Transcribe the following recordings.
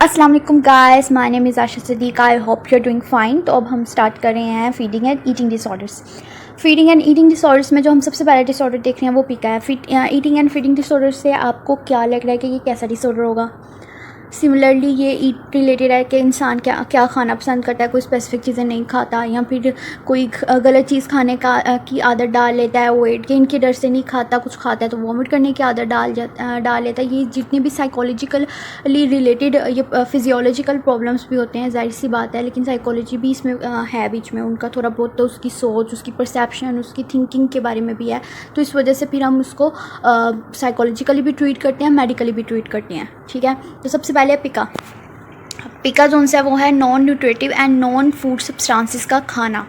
अस्सलाम वालेकुम guys, my name is Asha Sadiq. I hope you are doing fine. तो अब हम स्टार्ट कर रहे हैं feeding and eating disorders. Feeding and eating disorders में जो हम सबसे पहले डिसऑर्डर देख रहे हैं वो पीका है। ईटिंग एंड फीडिंग डिसऑर्डर से आपको क्या लग रहा है कि ये कैसा डिसऑर्डर होगा? सिमिलरली ये ईट रिलेटेड है कि इंसान क्या क्या खाना पसंद करता है, कोई स्पेसिफिक चीज़ें नहीं खाता, या फिर कोई गलत चीज़ खाने की आदत डाल लेता है, वेट गेन के डर से नहीं खाता, कुछ खाता है तो वॉमिट करने की आदत डाल लेता है। ये जितने भी साइकोलॉजिकली रिलेटेड ये फिजियोलॉजिकल प्रॉब्लम्स भी होते हैं, जाहिर सी बात है, लेकिन साइकोलॉजी भी इसमें है बीच में उनका थोड़ा बहुत। तो उसकी सोच, उसकी परसेप्शन, उसकी थिंकिंग के बारे में भी है, तो इस वजह से फिर हम उसको साइकोलॉजिकली भी ट्रीट करते हैं, मेडिकली भी ट्रीट करते हैं। ठीक है, तो सबसे पहले पिका जोन से वो है non nutritive and non food substances का खाना।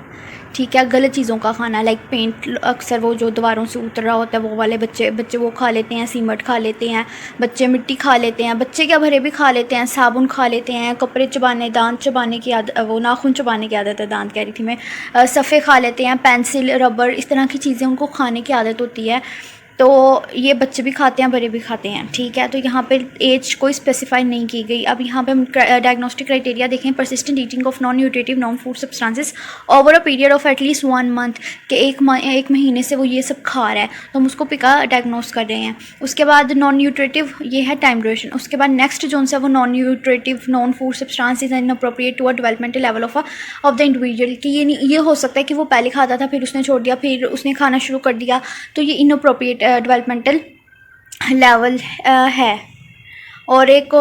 ठीक है, गलत चीज़ों का खाना, लाइक पेंट, अक्सर वो जो दीवारों से उतर रहा होता है वो वाले बच्चे वो खा लेते हैं, सीमेंट खा लेते हैं, बच्चे मिट्टी खा लेते हैं, बच्चे क्या भरे भी खा लेते हैं, साबुन खा लेते हैं, कपड़े चबाने, दांत चबाने की आदत, वो नाखून चबाने की आदत है, दांत कह रही थी मैं, सफ़े खा लेते हैं, पेंसिल, रबर, इस तरह की चीज़ें उनको खाने की आदत होती है। तो ये बच्चे भी खाते हैं, बड़े भी खाते हैं। ठीक है, तो यहाँ पे एज कोई स्पेसिफाई नहीं की गई। अब यहाँ पे हम डायग्नोस्टिक क्राइटेरिया देखें, persistent eating of non nutritive non food substances over a period of at least 1 month, के एक महीने से वो ये सब खा रहा है, तो हम उसको पिका डायग्नोस कर रहे हैं। उसके बाद नॉन न्यूट्रिटिव, ये है टाइम ड्यूरेशन। उसके बाद नेक्स्ट जो है वो non nutritive non food substances inappropriate to a developmental level of the individual, कि ये हो सकता है कि वो पहले खाता था, फिर उसने छोड़ दिया, फिर उसने खाना शुरू कर दिया, तो ये इनअप्रोप्रिएट डेवलपमेंटल लेवल है। और एक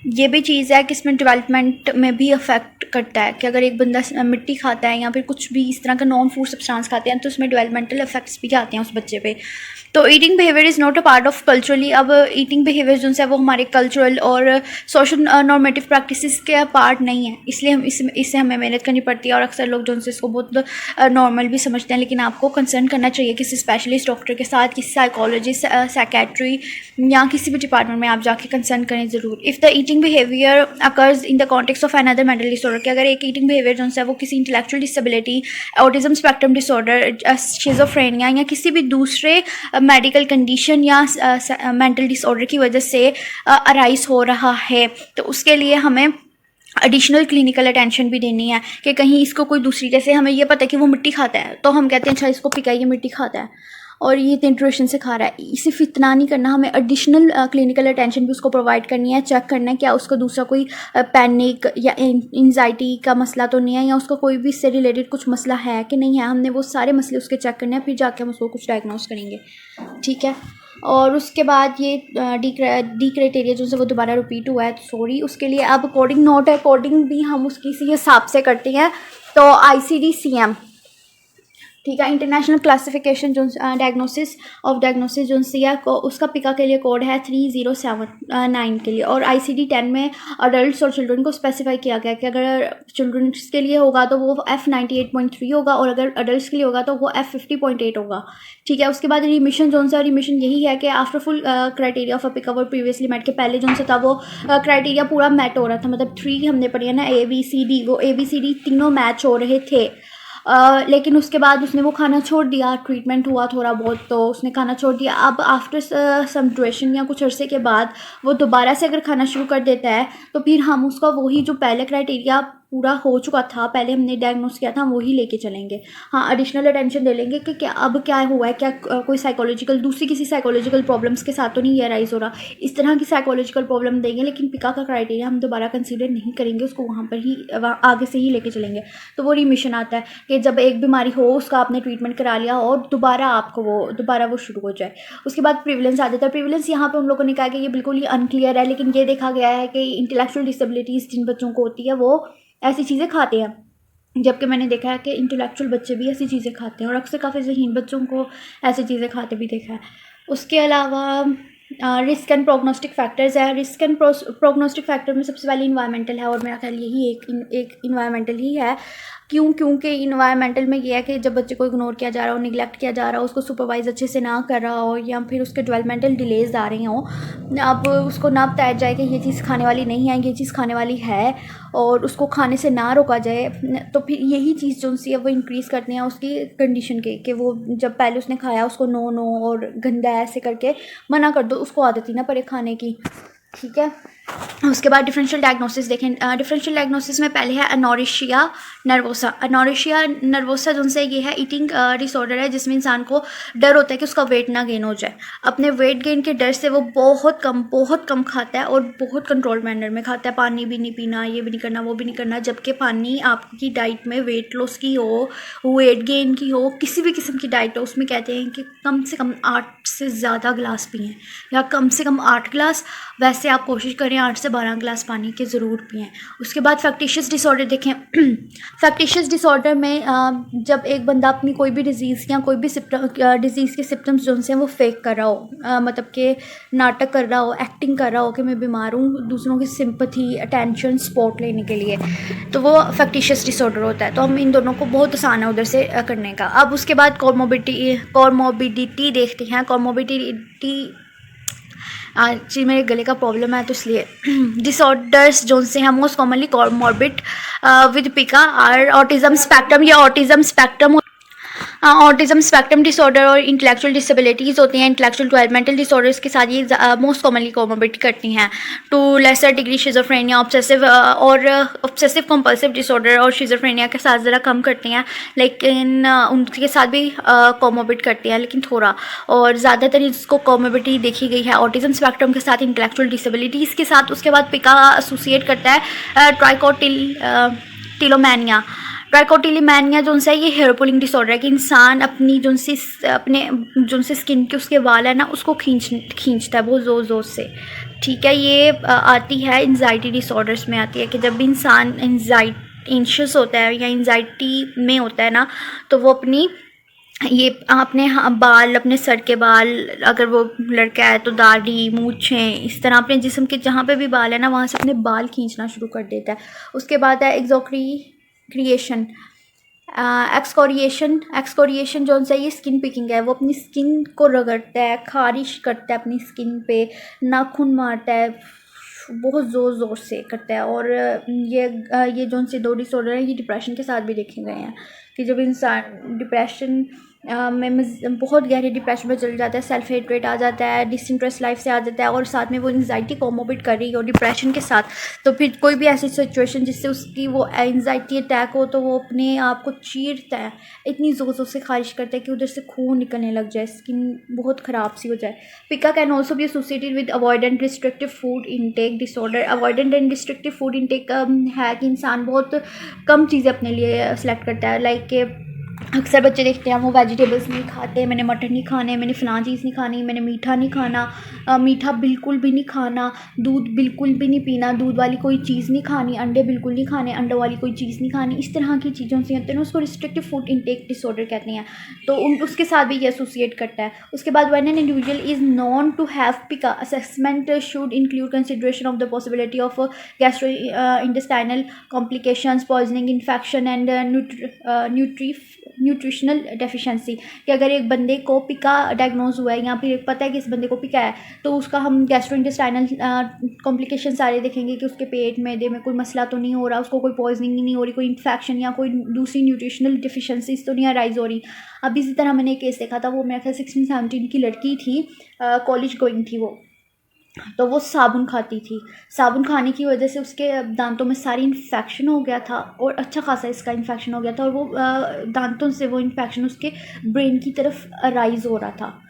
ये भी चीज़ है कि इसमें डेवलपमेंट में भी अफेक्ट करता है, कि अगर एक बंदा मिट्टी खाता है या फिर कुछ भी इस तरह का नॉन फूड सब्सटेंस खाते हैं तो उसमें डेवलपमेंटल इफेक्ट्स भी आते हैं उस बच्चे पे। तो eating behaviour is not a part of culturally. अब ईटिंग बिहेवियर जो है वो हमारे कल्चरल और सोशल नॉर्मेटिव प्रैक्टिसेस के पार्ट नहीं है, इसलिए हम इससे हमें मेहनत करनी पड़ती है, और अक्सर लोग जो है इसको बहुत नॉर्मल भी समझते हैं। लेकिन आपको कंसर्न करना चाहिए किसी स्पेशलिस्ट डॉक्टर के साथ, किसी साइकोलॉजिस्ट, साइकेट्री या किसी भी डिपार्टमेंट में आप जाके कंसर्न करें ज़रूर। If the eating behaviour occurs in the context of another mental disorder, कि अगर एक ईटिंग बिहेवियर जो है वो किसी intellectual disability, autism spectrum disorder, schizophrenia या किसी भी दूसरे मेडिकल कंडीशन या मेंटल डिसऑर्डर की वजह से अराइज हो रहा है, तो उसके लिए हमें एडिशनल क्लिनिकल अटेंशन भी देनी है। कि कहीं इसको कोई दूसरी, जैसे हमें ये पता है कि वो मिट्टी खाता है, तो हम कहते हैं अच्छा इसको पिका, ये मिट्टी खाता है और ये इतने ड्यूरेशन से खा रहा है, सिर्फ इतना नहीं करना, हमें एडिशनल क्लिनिकल अटेंशन भी उसको प्रोवाइड करनी है। चेक करना है क्या उसको दूसरा कोई पैनिक या एंजाइटी का मसला तो नहीं है, या उसको कोई भी इससे रिलेटेड कुछ मसला है कि नहीं है। हमने वो सारे मसले उसके चेक करने हैं, फिर जाके हम उसको कुछ डायग्नोस करेंगे। ठीक है, और उसके बाद ये डी क्राइटेरिया जो है वो दोबारा रिपीट हुआ है, सॉरी उसके लिए। अब अकॉर्डिंग नोट अकॉर्डिंग भी हम उसकी इसी हिसाब से करते हैं। तो ICD-CM, ठीक है, इंटरनेशनल क्लासिफिकेशन जो डायग्नोसिस जो है उसका पिका के लिए कोड है 3079 के लिए। और ICD-10 में अडल्ट्स और चिल्ड्रन को स्पेसिफाई किया गया कि अगर चिल्ड्रंस के लिए होगा तो वो F98.3 होगा, और अगर अडल्ट्स के लिए होगा तो वो F50.8 होगा। ठीक है, उसके बाद रिमिशन जोन सा, रिमिशन यही है कि after full criteria of a pica were previously met, के पहले जो था वो क्राइटेरिया पूरा मैट हो रहा था, मतलब 3 हमने पढ़ी है ना, ABCD, वो ABCD तीनों मैच हो रहे थे। लेकिन उसके बाद उसने वो खाना छोड़ दिया, ट्रीटमेंट हुआ थोड़ा बहुत तो उसने खाना छोड़ दिया। अब आफ्टर सम ड्यूरेशन या कुछ अरसे के बाद वो दोबारा से अगर खाना शुरू कर देता है, तो फिर हम उसका वही जो पहले क्राइटेरिया पूरा हो चुका था, पहले हमने डायग्नोस किया था, वही लेके चलेंगे। हाँ, एडिशनल अटेंशन दे लेंगे कि क्या अब क्या हुआ है, क्या कोई साइकोलॉजिकल दूसरी किसी साइकोलॉजिकल प्रॉब्लम्स के साथ तो नहीं ये राइज हो रहा, इस तरह की साइकोलॉजिकल प्रॉब्लम देंगे। लेकिन पिका का क्राइटेरिया हम दोबारा कंसीडर नहीं करेंगे, उसको वहाँ पर ही आगे से ही लेके चलेंगे। तो वो रिमिशन आता है कि जब एक बीमारी हो, उसका आपने ट्रीटमेंट करा लिया और दोबारा वो शुरू हो जाए। उसके बाद प्रिविलेंस आ जाता है। प्रिविलेंस यहाँ पे उन लोगों ने कहा कि ये बिल्कुल ही अनक्लियर है, लेकिन ये देखा गया है कि इंटेलेक्चुअल डिसेबिलिटीज़ जिन बच्चों को होती है वो ऐसी चीज़ें खाते हैं, जबकि मैंने देखा है कि इंटेलेक्चुअल बच्चे भी ऐसी चीज़ें खाते हैं, और अक्सर काफ़ी ज़हीन बच्चों को ऐसी चीज़ें खाते भी देखा है। उसके अलावा रिस्क एंड प्रोग्नोस्टिक फैक्टर्स है। रिस्क एंड प्रोग्नोस्टिक फैक्टर में सबसे पहले इन्वायरमेंटल है, और मेरा ख्याल यही एक इन्वायरमेंटल ही है। क्योंकि इन्वायरमेंटल में ये है कि जब बच्चे को इग्नोर किया जा रहा हो, निगलेक्ट किया जा रहा हो, उसको सुपरवाइज अच्छे से ना कर रहा हो, या फिर उसके डेवलपमेंटल डिलेज आ रहे हों, अब उसको ना बताया जाए कि ये चीज़ खाने वाली नहीं है, ये चीज़ खाने वाली है, और उसको खाने से ना रोका जाए, तो फिर यही चीज़ जो सी है वो इंक्रीज़ करते हैं उसकी कंडीशन के, कि वो जब पहले उसने खाया उसको नो और गंदा ऐसे करके मना कर दो, उसको आदत ही ना पड़े खाने की। ठीक है, उसके बाद डिफरेंशियल डायग्नोसिस देखें। डिफरेंशियल डायग्नोसिस में पहले है अनोरेशिया नर्वोसा। अनोरेशिया नर्वोसा जिनसे ये है ईटिंग डिसऑर्डर है जिसमें इंसान को डर होता है कि उसका वेट ना गेन हो जाए। अपने वेट गेन के डर से वो बहुत कम खाता है और बहुत कंट्रोल मैनर में खाता है। पानी भी नहीं पीना, ये भी नहीं करना, वो भी नहीं करना। जबकि पानी आपकी डाइट में वेट लॉस की हो, वेट गेन की हो, किसी भी किस्म की डाइट हो, उसमें कहते हैं कि कम से कम 8 से ज़्यादा गिलास पिएँ या कम से कम 8 गिलास। वैसे आप कोशिश करें 8 से 12 गिलास पानी के ज़रूर पिएँ। उसके बाद फैक्टिशियस डिसऑर्डर देखें। फैक्टिशियस डिसऑर्डर में जब एक बंदा अपनी कोई भी डिज़ीज़ या कोई भी डिज़ीज़ के सिम्टम्स जो हैं वो फेक कर रहा हो, मतलब कि नाटक कर रहा हो, एक्टिंग कर रहा हो कि मैं बीमार हूँ, दूसरों की सिंपथी, अटेंशन, सपोर्ट लेने के लिए, तो वो फैक्टिशियस डिसऑर्डर होता है। तो हम इन दोनों को बहुत आसान है उधर से करने का। अब उसके बाद कॉमोर्बिडिटी देखते हैं। कॉमोर्बिडिटी जी मेरे गले का प्रॉब्लम है तो इसलिए डिसऑर्डर्स जो से हैं most commonly comorbid with pica are autism spectrum या ऑटिज्म स्पेक्ट्रम डिसऑर्डर और इंटेलेक्चुअल डिसेबिलिटीज़ होती हैं। इंटेलेक्चुअल डेवलपमेंटल डिसऑर्डर्स के साथ ये मोस्ट कॉमनली कॉमोर्बिड करती हैं। To lesser degree schizophrenia obsessive compulsive disorder और शिज़ोफ्रेनिया के साथ ज़रा कम करती हैं, लेकिन उनके साथ भी कॉमोर्बिड करती हैं, लेकिन थोड़ा। और ज़्यादातर इसको कॉमोर्बिडिटी देखी गई है ऑटिज्म स्पेक्ट्रम के साथ, इंटेलेक्चुअल डिसेबिलिटीज़ के साथ। उसके बाद पिका एसोसिएट करता है ट्राइकोटिलोमैनिया। ट्राइकोटिलोमैनिया जो है ये हेयर पुलिंग डिसऑर्डर है कि इंसान अपनी जो से स्किन के उसके वाल है ना उसको खींचता है बहुत ज़ोर से। ठीक है, ये आती है एंजाइटी डिसऑर्डर्स में आती है कि जब भी इंसान एंशियस होता है या एंजाइटी में होता है ना, तो वो अपने बाल, अपने सर के बाल, अगर वो लड़का है तो दाढ़ी, मूछें, इस तरह अपने जिस्म के जहाँ पे भी बाल है ना वहाँ से अपने बाल खींचना शुरू कर देता है। उसके बाद है एक्सकोरिएशन जो है ये स्किन पिकिंग है। वो अपनी स्किन को रगड़ता है, खारिश करता है अपनी स्किन पे, नाखून मारता है, बहुत ज़ोर से करता है। और ये जो से 2 डिसऑर्डर हैं ये डिप्रेशन के साथ भी देखे गए हैं कि जब इंसान डिप्रेशन में बहुत गहरे डिप्रेशन में चल जाता है, सेल्फ हेट्रेट आ जाता है, डिसइंटरेस्ट लाइफ से आ जाता है और साथ में वो एंजाइटी कॉमोर्बिड कर रही है और डिप्रेशन के साथ, तो फिर कोई भी ऐसी सिचुएशन जिससे उसकी वो एंजाइटी अटैक हो तो वो अपने आप को चीरता है, इतनी ज़ोर से खारिश करता है कि उधर से खून निकलने लग जाए, स्किन बहुत ख़राब सी हो जाए। Pica can also be associated with avoidant restrictive food intake disorder. Avoidant and restrictive food intake है कि इंसान बहुत कम चीज़ें अपने लिए सेलेक्ट करता है। लाइक अक्सर बच्चे देखते हैं वो वेजिटेबल्स नहीं खाते, मैंने मटर नहीं खाने, मैंने फ़लाँ चीज़ नहीं खानी, मैंने मीठा नहीं खाना, मीठा बिल्कुल भी नहीं खाना, दूध बिल्कुल भी नहीं पीना, दूध वाली कोई चीज़ नहीं खानी, अंडे बिल्कुल नहीं खाने, अंडों वाली कोई चीज़ नहीं खानी। इस तरह की चीज़ों से होते हैं उसको रिस्ट्रिक्टिव फूड इंटेक डिसऑर्डर कहते हैं। तो उसके साथ भी ये एसोसिएट करता है। उसके बाद when an individual is known to have pica, assessment should include consideration of the possibility of gastrointestinal complications, poisoning, infection and nutritional deficiency. कि अगर एक बंदे को पिका डायग्नोज हुआ है या फिर पता है कि इस बंदे को पिका है तो उसका हम गैस्ट्रोइंटेस्टाइनल कॉम्प्लिकेशन सारे देखेंगे कि उसके पेट मैदे में कोई मसला तो नहीं हो रहा, उसको कोई पॉइजनिंग नहीं हो रही, कोई इन्फेक्शन या कोई दूसरी न्यूट्रिशनल डिफिशिएंसीज तो नहीं अराइज हो रही। अब इसी तरह मैंने एक केस देखा था, वो मेरे ख्याल 16-17 की लड़की थी, कॉलेज गोइंग थी वो, तो वो साबुन खाती थी। साबुन खाने की वजह से उसके दांतों में सारी इन्फेक्शन हो गया था और अच्छा खासा इसका इन्फेक्शन हो गया था और वो दांतों से वो इन्फेक्शन उसके ब्रेन की तरफ अराइज़ हो रहा था,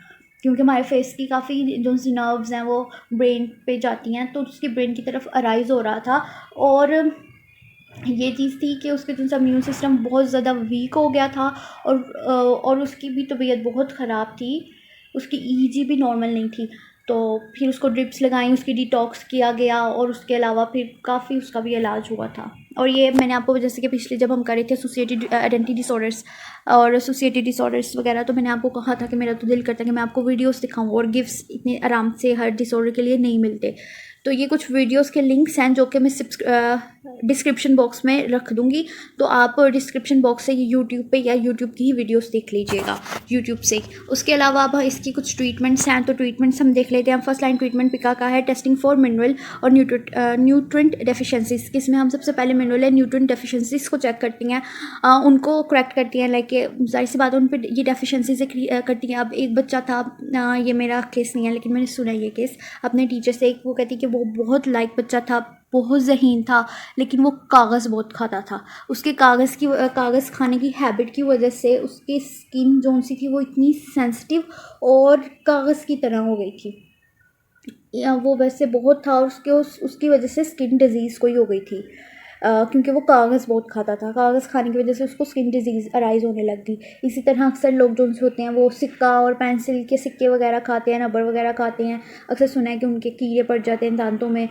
क्योंकि हमारे फेस की काफ़ी जो सी नर्व्स हैं वो ब्रेन पे जाती हैं, तो उसकी ब्रेन की तरफ अराइज़ हो रहा था। और ये चीज़ थी कि उसके जो इम्यून सिस्टम बहुत ज़्यादा वीक हो गया था और उसकी भी तबीयत बहुत ख़राब थी, उसकी EEG भी नॉर्मल नहीं थी। तो फिर उसको ड्रिप्स लगाई, उसकी डिटॉक्स किया गया और उसके अलावा फिर काफ़ी उसका भी इलाज हुआ था। और ये मैंने आपको जैसे कि पिछले जब हम कर रहे थे एसोसिएटेड आइडेंटिटी डिसऑर्डर्स और एसोसिएटेड डिसऑर्डर्स वगैरह, तो मैंने आपको कहा था कि मेरा तो दिल करता है कि मैं आपको वीडियोस दिखाऊं और गिफ्ट्स इतने आराम से हर डिसऑर्डर के लिए नहीं मिलते। तो ये कुछ वीडियोस के लिंक्स हैं जो कि मैं डिस्क्रिप्शन बॉक्स में रख दूंगी, तो आप डिस्क्रिप्शन बॉक्स से यूट्यूब पे या यूट्यूब की ही वीडियोस देख लीजिएगा यूट्यूब से। उसके अलावा अब इसकी कुछ ट्रीटमेंट्स हैं, तो ट्रीटमेंट्स हम देख लेते हैं। फर्स्ट लाइन ट्रीटमेंट पिका का है टेस्टिंग फॉर मिनरल और न्यूट्रिएंट डेफिशिएंसीज। इसमें हम सबसे पहले मिनरल एंड न्यूट्रिएंट डेफिशिएंसीज को चेक करती हैं, उनको करेक्ट करती हैं, लाइक जाहिर सी बात है उन पर ये डेफिशिएंसी से करती हैं। अब एक बच्चा था, ये मेरा केस नहीं है लेकिन मैंने सुना ये केस अपने टीचर से, वो कहती कि वो बहुत लाइक बच्चा था, बहुत ज़हीन था, लेकिन वो कागज़ बहुत खाता था। उसके कागज़ खाने की हैबिट की वजह से उसकी स्किन जो सी थी वो इतनी सेंसिटिव और कागज़ की तरह हो गई थी, या वो वैसे बहुत था, और उसकी वजह से स्किन डिजीज़ कोई हो गई थी, क्योंकि वो कागज़ बहुत खाता था। कागज़ खाने की वजह से उसको स्किन डिजीज़ अराइज होने लग गई। इसी तरह अक्सर लोग जो होते हैं वो सिक्का और पेंसिल के सिक्के वगैरह खाते हैं, रबर वगैरह खाते हैं, अक्सर सुना है कि उनके कीड़े पड़ जाते हैं दांतों में।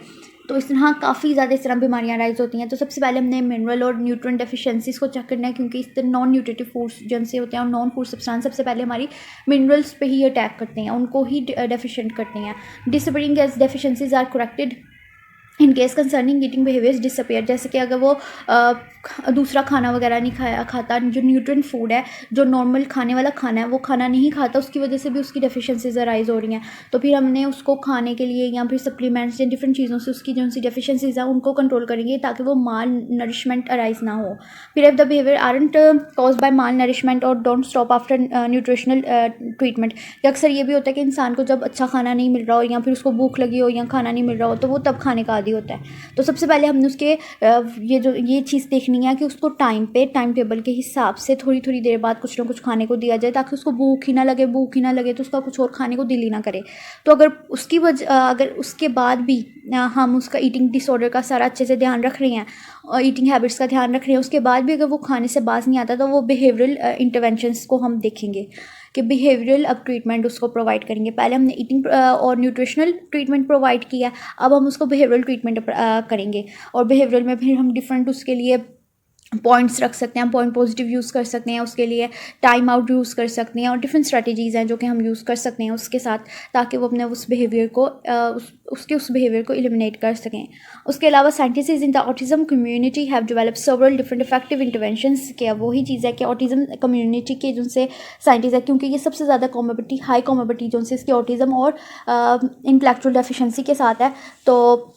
तो इस तरह काफ़ी ज़्यादा इस तरह बीमारियाँ राइज होती हैं। तो सबसे पहले हमने मिनरल और न्यूट्रिएंट डेफिशिएंसीज़ को चेक करना है, क्योंकि इस तरह नॉन न्यूट्रिटिव फूड्स जिनसे होते हैं और नॉन फूड सब्सटेंस सबसे पहले हमारी मिनरल्स पे ही अटैक करते हैं, उनको ही डेफिशिएंट करते हैं। Disappearing as deficiencies are corrected in case concerning eating behaviours disappear. जैसे कि अगर वो दूसरा खाना वगैरह नहीं खाता, जो न्यूट्रिएंट फूड है, जो नॉर्मल खाने वाला खाना है, वो खाना नहीं खाता, उसकी वजह से भी उसकी डेफिशिएंसीज अराइज हो रही हैं। तो फिर हमने उसको खाने के लिए या फिर सप्लीमेंट्स या डिफरेंट चीज़ों से उसकी जो सी डेफिशिएंसीज हैं उनको कंट्रोल करेंगे, ताकि वो माल नरिशमेंट अराइज ना हो। फिर if the behaviour aren't cause by malnourishment और don't stop after nutritional treatment. अक्सर ये भी होता है कि इंसान को जब अच्छा खाना नहीं मिल रहा हो या फिर उसको भूख लगी हो या खाना नहीं मिल रहा हो, तो वो तब खाने का आदी होता है। तो सबसे पहले हमने उसके ये चीज़ देखनी है कि उसको टाइम टेबल के हिसाब से थोड़ी थोड़ी देर बाद कुछ ना कुछ खाने को दिया जाए, ताकि उसको भूख ही ना लगे तो उसका कुछ और खाने को दिल ही ना करे। तो अगर उसके बाद भी हम उसका ईटिंग डिसऑर्डर का सारा अच्छे से ध्यान रख रहे हैं और ईटिंग हैबिट्स का ध्यान रख रहे हैं, उसके बाद भी अगर वो खाने से बाज नहीं आता, तो वो बिहेवियरल इंटरवेंशंस को हम देखेंगे कि बिहेवियरल अब ट्रीटमेंट उसको प्रोवाइड करेंगे। पहले हमने ईटिंग और न्यूट्रिशनल ट्रीटमेंट प्रोवाइड किया, अब हम उसको बिहेवियरल ट्रीटमेंट करेंगे। और बिहेवियरल में फिर हम डिफरेंट उसके लिए पॉइंट्स रख सकते हैं, पॉइंट पॉजिटिव यूज़ कर सकते हैं, उसके लिए टाइम आउट यूज़ कर सकते हैं, और डिफरेंट स्ट्रैटेजीज़ हैं जो कि हम यूज़ कर सकते हैं उसके साथ, ताकि वो अपने उस बिहेवियर को उस बिहेवियर को एलिमिनेट कर सकें। उसके अलावा scientist in the autism community have developed several different effective interventions. क्या वही चीज़ है कि ऑटिज्म कम्युनिटी के जिनसे साइंटिस्ट है, क्योंकि ये सबसे ज़्यादा कॉमोर्बिडिटी हाई कॉमोर्बिडिटी जो इसकी ऑटिज्म और इंटेलेक्चुअल डेफिशिएंसी के साथ है, तो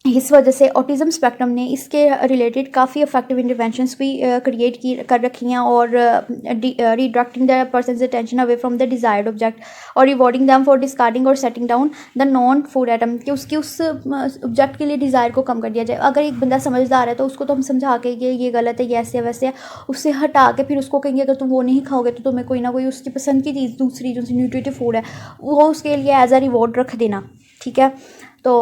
इस वजह से ऑटिज़म स्पेक्ट्रम ने इसके रिलेटेड काफ़ी इफेक्टिव इंटरवेंशंस भी कर रखी हैं, और redirecting the persons attention away from the desired object और रिवॉर्डिंग दैम फॉर डिस्कार्डिंग और setting down the non food item, कि उसकी उस ऑब्जेक्ट के लिए डिज़ायर को कम कर दिया जाए। अगर एक बंदा समझदार है तो उसको तो हम समझा के ये गलत है, ये ऐसे वैसे है, उससे हटा के फिर उसको कहेंगे अगर तुम वो नहीं खाओगे तो तुम्हें कोई ना कोई उसकी पसंद की चीज़ दूसरी जो न्यूट्रिटिव फूड है वो उसके लिए एज अ रिवॉर्ड रख देना, ठीक है। तो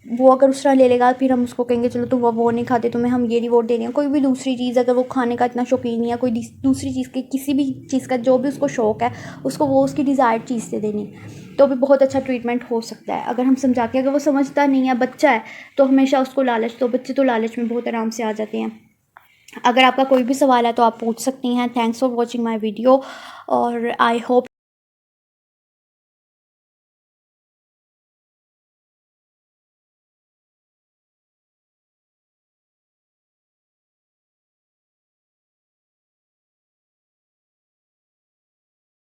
वो अगर उस तरह ले लेगा, फिर हम उसको कहेंगे चलो तुम वो नहीं खाते, तुम्हें हम ये रिवॉर्ड दे रहे हैं। कोई भी दूसरी चीज़ अगर वो खाने का इतना शौकीन है, कोई दूसरी चीज़ के किसी भी चीज़ का जो भी उसको शौक़ है, उसको वो उसकी डिज़ायर्ड चीज़ से देनी, तो भी बहुत अच्छा ट्रीटमेंट हो सकता है अगर हम समझा के। अगर वो समझता नहीं है, बच्चा है, तो हमेशा उसको बच्चे तो लालच में बहुत आराम से आ जाते हैं। अगर आपका कोई भी सवाल है तो आप पूछ सकती हैं। Thanks for watching my video, और आई होप